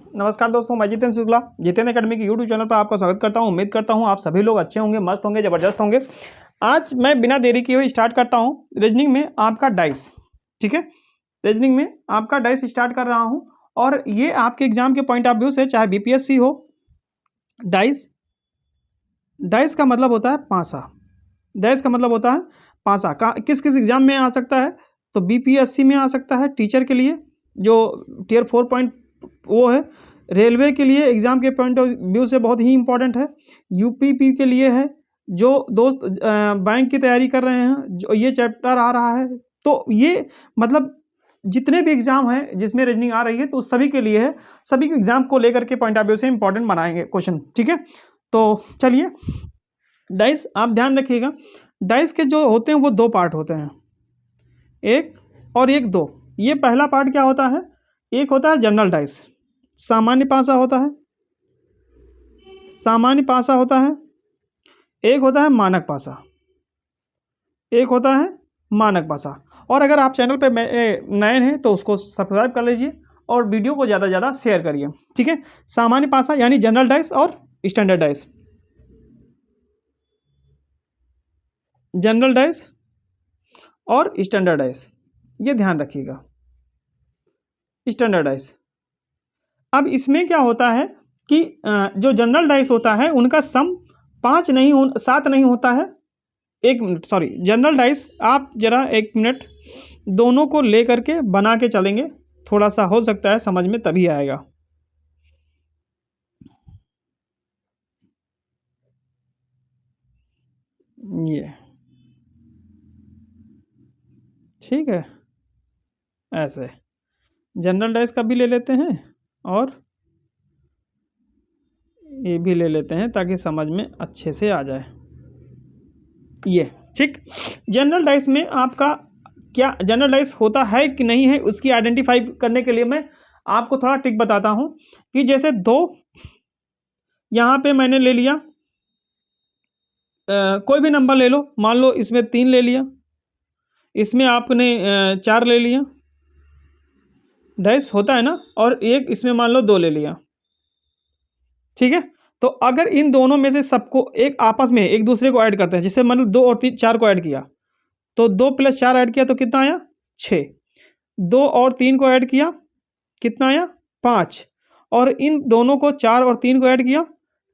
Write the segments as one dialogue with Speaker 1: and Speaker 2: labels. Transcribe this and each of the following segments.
Speaker 1: नमस्कार दोस्तों, मैं जितेंद्र शुक्ला जितेंद्र एकेडमी की यूट्यूब चैनल पर आपका स्वागत करता हूं। उम्मीद करता हूं आप सभी लोग अच्छे होंगे, मस्त होंगे, ज़बरदस्त होंगे। आज मैं बिना देरी किए हुए स्टार्ट करता हूं रीजनिंग में आपका डाइस। ठीक है, रीजनिंग में आपका डाइस स्टार्ट कर रहा हूं और ये आपके एग्जाम के पॉइंट ऑफ व्यू से, चाहे बीपीएससी हो, डाइस डाइस का मतलब होता है पासा। डाइस का मतलब होता है पासा। किस किस एग्जाम में आ सकता है? तो बीपीएससी में आ सकता है टीचर के लिए, जो टियर 4 पॉइंट वो है। रेलवे के लिए एग्ज़ाम के पॉइंट ऑफ व्यू से बहुत ही इंपॉर्टेंट है। यूपीपी के लिए है, जो दोस्त बैंक की तैयारी कर रहे हैं, जो ये चैप्टर आ रहा है। तो ये मतलब जितने भी एग्ज़ाम हैं जिसमें रीजनिंग आ रही है, तो सभी के लिए है। सभी के एग्ज़ाम को लेकर के पॉइंट ऑफ व्यू से इंपॉर्टेंट बनाएंगे क्वेश्चन। ठीक है, तो चलिए, डाइस आप ध्यान रखिएगा। डाइस के जो होते हैं वो दो पार्ट होते हैं, एक और एक दो। ये पहला पार्ट क्या होता है? एक होता है जनरल डाइस, सामान्य पासा होता है, सामान्य पासा होता है। एक होता है मानक पासा, एक होता है मानक पासा। और अगर आप चैनल पे नए हैं तो उसको सब्सक्राइब कर लीजिए और वीडियो को ज़्यादा से ज़्यादा शेयर करिए। ठीक है, सामान्य पासा यानी जनरल डाइस और स्टैंडर्ड डाइस। जनरल डाइस और स्टैंडर्ड डाइस, ये ध्यान रखिएगा। स्टैंडर्ड डाइस, अब इसमें क्या होता है कि जो जनरल डाइस होता है उनका सम 7 नहीं होता है। एक मिनट, सॉरी, जनरल डाइस आप जरा एक मिनट दोनों को ले करके बना के चलेंगे, थोड़ा सा हो सकता है समझ में तभी आएगा। ये ठीक है, ऐसे जनरल डाइस का भी ले लेते हैं और ये भी ले लेते हैं ताकि समझ में अच्छे से आ जाए। ये ठीक, जनरल डाइस में आपका क्या जनरल डाइस होता है कि नहीं है, उसकी आइडेंटिफाई करने के लिए मैं आपको थोड़ा ट्रिक बताता हूं कि जैसे दो यहाँ पे मैंने ले लिया, कोई भी नंबर ले लो, मान लो इसमें 3 ले लिया, इसमें आपने 4 ले लिया, डाइस होता है ना, और एक इसमें मान लो 2 ले लिया। ठीक है, तो अगर इन दोनों में से सबको एक आपस में एक दूसरे को ऐड करते हैं, जिससे मतलब 2 और 4 को ऐड किया, तो 2 + 4 ऐड किया तो कितना आया? 6। 2 और 3 को ऐड किया, कितना आया? 5। और इन दोनों को 4 और 3 को ऐड किया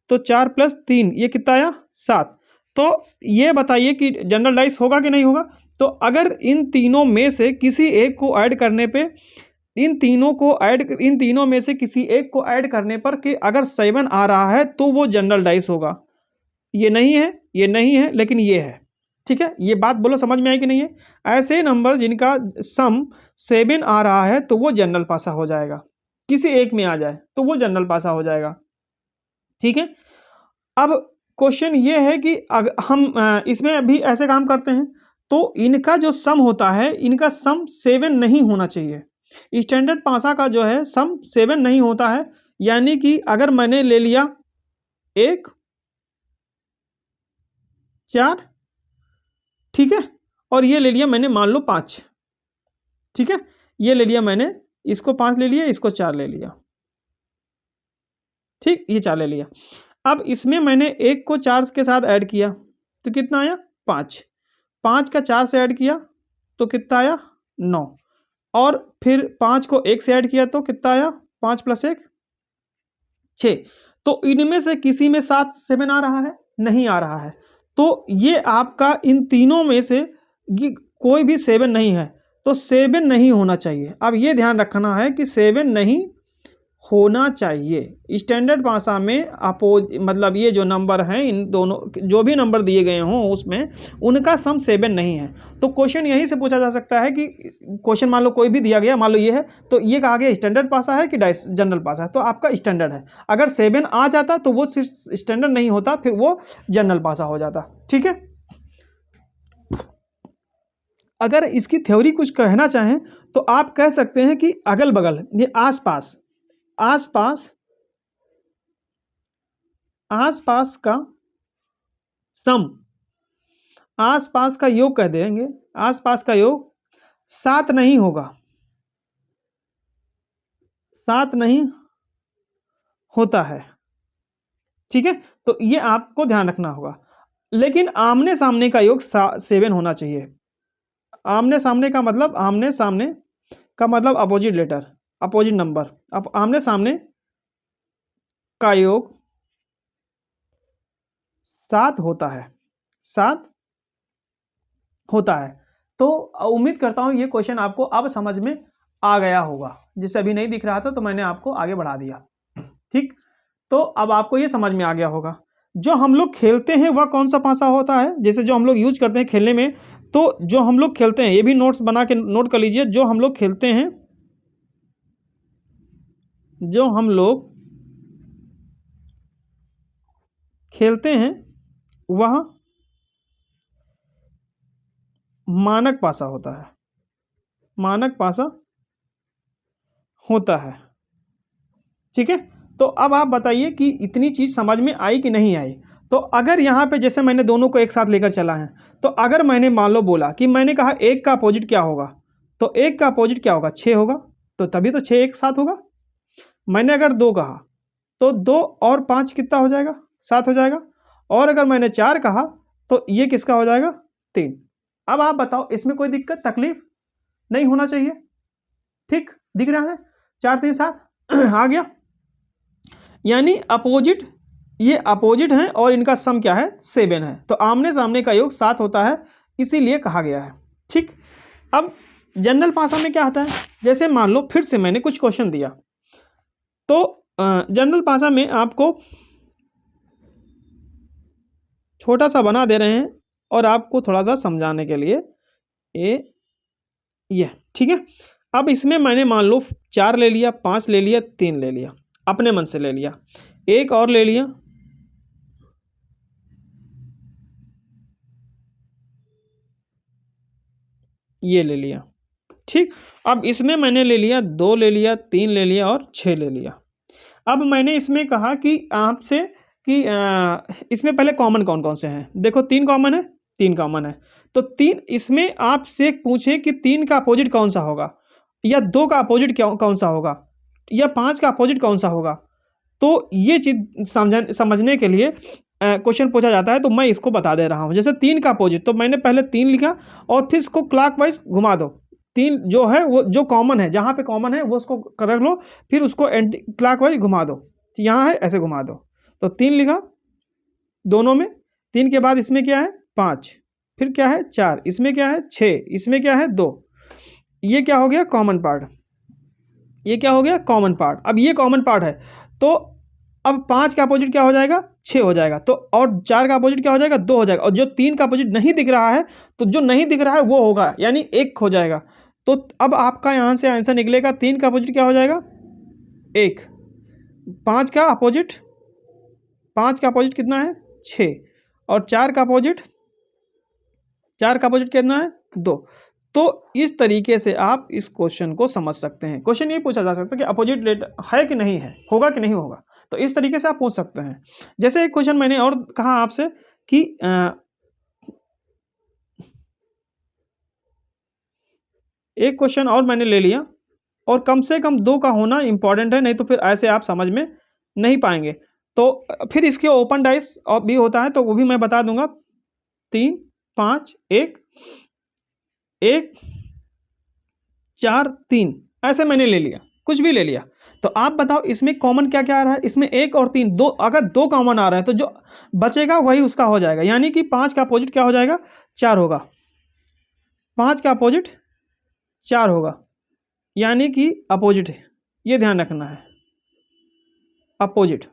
Speaker 1: तो 4 + 3 ये कितना आया? 7। तो ये बताइए कि जनरल डाइस होगा कि नहीं होगा? तो अगर इन तीनों में से किसी एक को ऐड करने पे, इन तीनों में से किसी एक को ऐड करने पर कि अगर 7 आ रहा है तो वो जनरल डाइस होगा। ये नहीं है, ये नहीं है, लेकिन ये है। ठीक है, ये बात बोलो समझ में आई कि नहीं है? ऐसे नंबर जिनका सम 7 आ रहा है तो वो जनरल पासा हो जाएगा। किसी एक में आ जाए तो वो जनरल पासा हो जाएगा। ठीक है, अब क्वेश्चन ये है कि अगर हम इसमें भी ऐसे काम करते हैं तो इनका जो सम होता है, इनका सम 7 नहीं होना चाहिए। स्टैंडर्ड पासा का जो है सम 7 नहीं होता है, यानी कि अगर मैंने ले लिया 1 4, ठीक है, और ये ले लिया मैंने मान लो 5, ठीक है, ये ले लिया मैंने, इसको 5 ले लिया, इसको 4 ले लिया, ठीक, ये 4 ले लिया। अब इसमें मैंने 1 को 4 के साथ ऐड किया तो कितना आया? 5। 5 का 4 से ऐड किया तो कितना आया? 9। और फिर 5 को 1 से ऐड किया तो कितना आया? 5 + 1 6। तो इनमें से किसी में 7 आ रहा है? नहीं आ रहा है। तो ये आपका इन तीनों में से कोई भी 7 नहीं है, तो 7 नहीं होना चाहिए। अब ये ध्यान रखना है कि 7 नहीं होना चाहिए। स्टैंडर्ड भाषा में मतलब ये जो नंबर हैं, इन दोनों जो भी नंबर दिए गए हों उसमें उनका सम 7 नहीं है। तो क्वेश्चन यहीं से पूछा जा सकता है कि क्वेश्चन मान लो कोई भी दिया गया, मान लो ये है, तो ये कहा गया स्टैंडर्ड पासा है कि डाइस जनरल पासा है, तो आपका स्टैंडर्ड है। अगर 7 आ जाता तो वो सिर्फ स्टैंडर्ड नहीं होता, फिर वो जनरल पासा हो जाता। ठीक है, अगर इसकी थ्योरी कुछ कहना चाहें तो आप कह सकते हैं कि अगल बगल, ये आसपास का सम, आसपास का योग कह देंगे। आसपास का योग 7 नहीं होगा, 7 नहीं होता है। ठीक है, तो ये आपको ध्यान रखना होगा। लेकिन आमने सामने का योग 7 होना चाहिए। आमने सामने का मतलब, आमने सामने का मतलब अपोजिट लेटर, अपोजिट नंबर। अब आमने सामने का योग 7 होता है, 7 होता है। तो उम्मीद करता हूँ ये क्वेश्चन आपको अब समझ में आ गया होगा। जिससे अभी नहीं दिख रहा था तो मैंने आपको आगे बढ़ा दिया। ठीक, तो अब आपको ये समझ में आ गया होगा। जो हम लोग खेलते हैं वह कौन सा पासा होता है, जैसे जो हम लोग यूज करते हैं खेलने में। तो जो हम लोग खेलते हैं, ये भी नोट्स बना के नोट कर लीजिए। जो हम लोग खेलते हैं, जो हम लोग खेलते हैं वह मानक पासा होता है, मानक पासा होता है। ठीक है, तो अब आप बताइए कि इतनी चीज समझ में आई कि नहीं आई। तो अगर यहाँ पे जैसे मैंने दोनों को एक साथ लेकर चला है, तो अगर मैंने मान लो बोला कि मैंने कहा 1 का अपोजिट क्या होगा, तो 1 का अपोजिट क्या होगा, 6 होगा। तो तभी तो 6 एक साथ होगा। मैंने अगर 2 कहा तो 2 और 5 कितना हो जाएगा, 7 हो जाएगा। और अगर मैंने 4 कहा तो ये किसका हो जाएगा, 3। अब आप बताओ, इसमें कोई दिक्कत तकलीफ नहीं होना चाहिए। ठीक दिख रहा है, 4 3 7 आ गया। यानी अपोजिट, ये अपोजिट हैं और इनका सम क्या है, 7 है। तो आमने सामने का योग 7 होता है, इसीलिए कहा गया है। ठीक, अब जनरल भाषा में क्या होता है, जैसे मान लो फिर से मैंने कुछ क्वेश्चन दिया, तो जनरल भाषा में आपको छोटा सा बना दे रहे हैं और आपको थोड़ा सा समझाने के लिए ये ठीक है। अब इसमें मैंने मान लो 4 ले लिया, 5 ले लिया, 3 ले लिया, अपने मन से ले लिया, 1 और ले लिया, ये ले लिया। ठीक, अब इसमें मैंने ले लिया 2 ले लिया, 3 ले लिया और 6 ले लिया। अब मैंने इसमें कहा कि आपसे कि इसमें पहले कॉमन कौन कौन से हैं। देखो 3 कॉमन है, 3 कॉमन है। तो 3 इसमें आपसे पूछे कि 3 का अपोजिट कौन सा होगा, या 2 का अपोजिट कौन सा होगा, या 5 का अपोजिट कौन सा होगा। तो ये चीज़ समझने के लिए क्वेश्चन पूछा जाता है, तो मैं इसको बता दे रहा हूँ। जैसे 3 का अपोजिट, तो मैंने पहले 3 लिखा और फिर इसको क्लॉकवाइज घुमा दो। 3 जो है वो जो कॉमन है, जहाँ पे कॉमन है वो उसको कर लो, फिर उसको एंटी क्लॉकवाइज घुमा दो। यहाँ है ऐसे घुमा दो, तो 3 लिखा दोनों में। 3 के बाद इसमें क्या है 5, फिर क्या है 4, इसमें क्या है 6, इसमें क्या है 2। ये क्या हो गया कॉमन पार्ट, ये क्या हो गया कॉमन पार्ट। अब ये कॉमन पार्ट है, तो अब 5 का अपोजिट क्या हो जाएगा, 6 हो जाएगा। तो और 4 का अपोजिट क्या हो जाएगा, 2 हो जाएगा। और जो 3 का अपोजिट नहीं दिख रहा है, तो जो नहीं दिख रहा है वो होगा, यानी 1 हो जाएगा। तो अब आपका यहाँ से आंसर निकलेगा, 3 का अपोजिट क्या हो जाएगा 1, 5 का अपोजिट, 5 का अपोजिट कितना है 6, और 4 का अपोजिट, 4 का अपोजिट कितना है 2। तो इस तरीके से आप इस क्वेश्चन को समझ सकते हैं। क्वेश्चन ये पूछा जा सकता है कि अपोजिट लेटर है कि नहीं है, होगा कि नहीं होगा। तो इस तरीके से आप पूछ सकते हैं। जैसे एक क्वेश्चन मैंने और कहा आपसे कि एक क्वेश्चन और मैंने ले लिया, और कम से कम 2 का होना इंपॉर्टेंट है, नहीं तो फिर ऐसे आप समझ में नहीं पाएंगे। तो फिर इसके ओपन डाइस भी होता है, तो वो भी मैं बता दूंगा। 3 5 1 1 4 3 ऐसे मैंने ले लिया, कुछ भी ले लिया। तो आप बताओ इसमें कॉमन क्या क्या आ रहा है। इसमें 1 और 3, 2, अगर 2 कॉमन आ रहा है तो जो बचेगा वही उसका हो जाएगा। यानी कि 5 का अपोजिट क्या हो जाएगा 4 होगा, 5 का अपोजिट 4 होगा, यानी कि अपोजिट है। ये ध्यान रखना है, अपोजिट,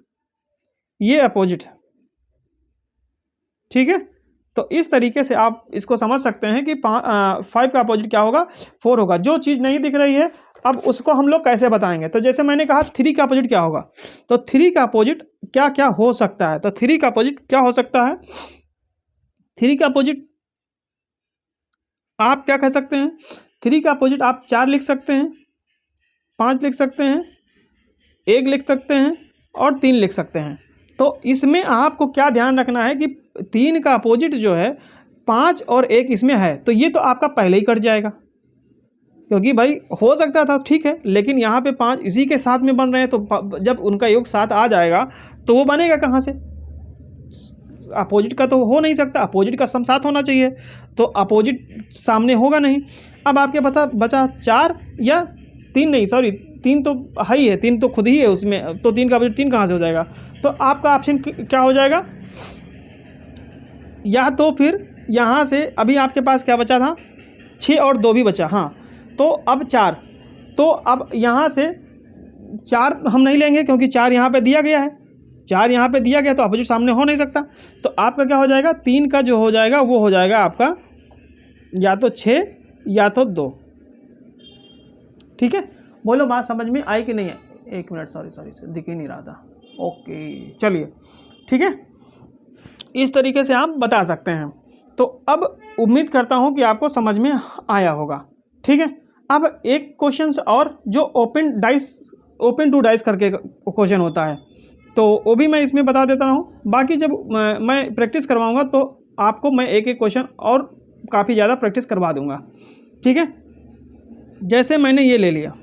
Speaker 1: ये अपोजिट है। ठीक है, तो इस तरीके से आप इसको समझ सकते हैं कि 5 का अपोजिट क्या होगा 4 होगा। जो चीज़ नहीं दिख रही है अब उसको हम लोग कैसे बताएंगे। तो जैसे मैंने कहा 3 का अपोजिट क्या होगा, तो 3 का अपोजिट क्या क्या हो सकता है। तो 3 का अपोजिट क्या हो सकता है, 3 का अपोजिट आप क्या कह सकते हैं, 3 का अपोजिट आप 4 लिख सकते हैं, 5 लिख सकते हैं, 1 लिख सकते हैं और 3 लिख सकते हैं। तो इसमें आपको क्या ध्यान रखना है कि 3 का अपोजिट जो है 5 और 1 इसमें है, तो ये तो आपका पहले ही कट जाएगा। क्योंकि भाई हो सकता था ठीक है, लेकिन यहाँ पे 5 इसी के साथ में बन रहे हैं, तो जब उनका योग 7 आ जाएगा तो वो बनेगा कहाँ से? अपोजिट का तो हो नहीं सकता, अपोजिट का सम 7 होना चाहिए, तो अपोजिट सामने होगा नहीं। अब आपके बचा 4 या 3, नहीं सॉरी 3 तो ही है, 3 तो खुद ही है उसमें, तो 3 का अपोजिट 3 कहाँ से हो जाएगा? तो आपका ऑप्शन क्या हो जाएगा? या तो फिर यहाँ से अभी आपके पास क्या बचा था? 6 और 2 भी बचा, हाँ, तो अब 4, तो अब यहाँ से 4 हम नहीं लेंगे क्योंकि 4 यहाँ पे दिया गया है, 4 यहाँ पे दिया गया तो अपोजिट सामने हो नहीं सकता। तो आपका क्या हो जाएगा? 3 का जो हो जाएगा वो हो जाएगा आपका या तो 6 या तो 2। ठीक है, बोलो बात समझ में आई कि नहीं है? 1 मिनट, सॉरी दिख ही नहीं रहा था। ओके चलिए ठीक है, इस तरीके से आप बता सकते हैं। तो अब उम्मीद करता हूँ कि आपको समझ में आया होगा। ठीक है, अब एक क्वेश्चन और जो ओपन टू डाइस करके क्वेश्चन होता है, तो वो भी मैं इसमें बता देता हूँ। बाकी जब मैं प्रैक्टिस करवाऊँगा तो आपको मैं एक एक क्वेश्चन और काफ़ी ज़्यादा प्रैक्टिस करवा दूँगा। ठीक है, जैसे मैंने ये ले लिया,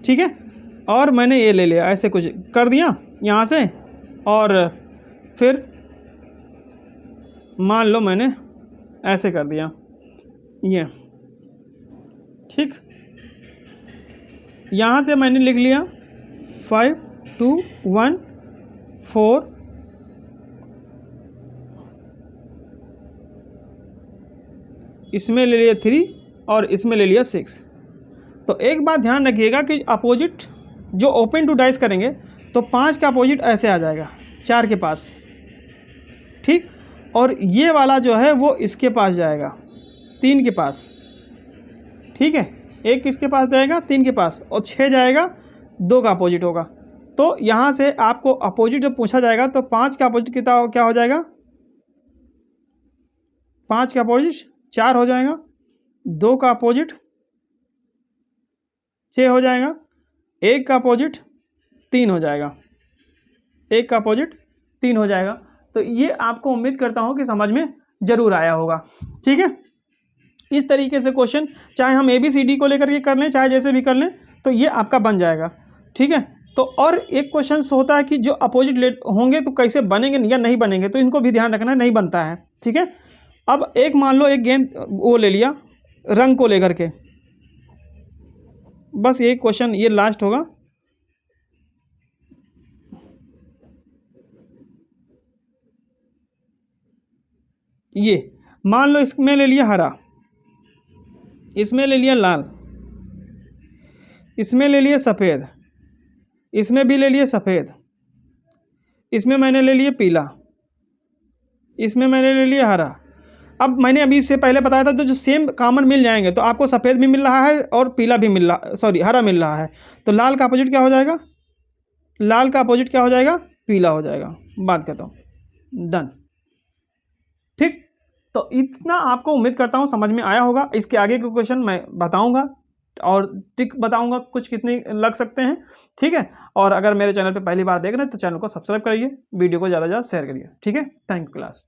Speaker 1: ठीक है, और मैंने ये ले लिया, ऐसे कुछ कर दिया यहाँ से, और फिर मान लो मैंने ऐसे कर दिया ये, ठीक, यहाँ से मैंने लिख लिया 5 2 1 4, इसमें ले लिया 3 और इसमें ले लिया 6। तो एक बात ध्यान रखिएगा कि अपोजिट जो ओपन टू डाइस करेंगे तो 5 का अपोजिट ऐसे आ जाएगा 4 के पास, ठीक, और ये वाला जो है वो इसके पास जाएगा 3 के पास, ठीक है, एक किसके पास जाएगा? 3 के पास, और 6 जाएगा 2 का अपोजिट होगा। तो यहाँ से आपको अपोजिट जब पूछा जाएगा तो 5 का अपोजिट कितना क्या हो जाएगा? 5 का अपोजिट 4 हो जाएगा, 2 का अपोजिट 6 हो जाएगा, 1 का अपोजिट 3 हो जाएगा, 1 का अपोजिट 3 हो जाएगा। तो ये आपको उम्मीद करता हूँ कि समझ में ज़रूर आया होगा। ठीक है, इस तरीके से क्वेश्चन चाहे हम ABCD को लेकर के कर लें, चाहे जैसे भी कर लें, तो ये आपका बन जाएगा। ठीक है, तो और एक क्वेश्चन होता है कि जो अपोजिट लेट होंगे तो कैसे बनेंगे या नहीं बनेंगे, तो इनको भी ध्यान रखना, नहीं बनता है। ठीक है, अब एक मान लो एक गेंद वो ले लिया रंग को लेकर के, बस एक क्वेश्चन ये लास्ट होगा। ये मान लो इसमें ले लिया हरा, इसमें ले लिया लाल, इसमें ले लिया सफ़ेद, इसमें भी ले लिया सफ़ेद, इसमें मैंने ले लिया पीला, इसमें मैंने ले लिया हरा। अब मैंने अभी इससे पहले बताया था तो जो सेम कॉमन मिल जाएंगे, तो आपको सफ़ेद भी मिल रहा है और पीला भी मिल रहा, सॉरी हरा मिल रहा है, तो लाल का अपोजिट क्या हो जाएगा? लाल का अपोजिट क्या हो जाएगा? पीला हो जाएगा। बात करता हूँ, डन। ठीक, तो इतना आपको उम्मीद करता हूँ समझ में आया होगा। इसके आगे के क्वेश्चन मैं बताऊँगा और ट्रिक बताऊँगा कुछ कितने लग सकते हैं। ठीक है, और अगर मेरे चैनल पे पहली बार देख रहे हैं तो चैनल को सब्सक्राइब करिए, वीडियो को ज़्यादा से ज़्यादा शेयर करिए। ठीक है, थैंक यू क्लास।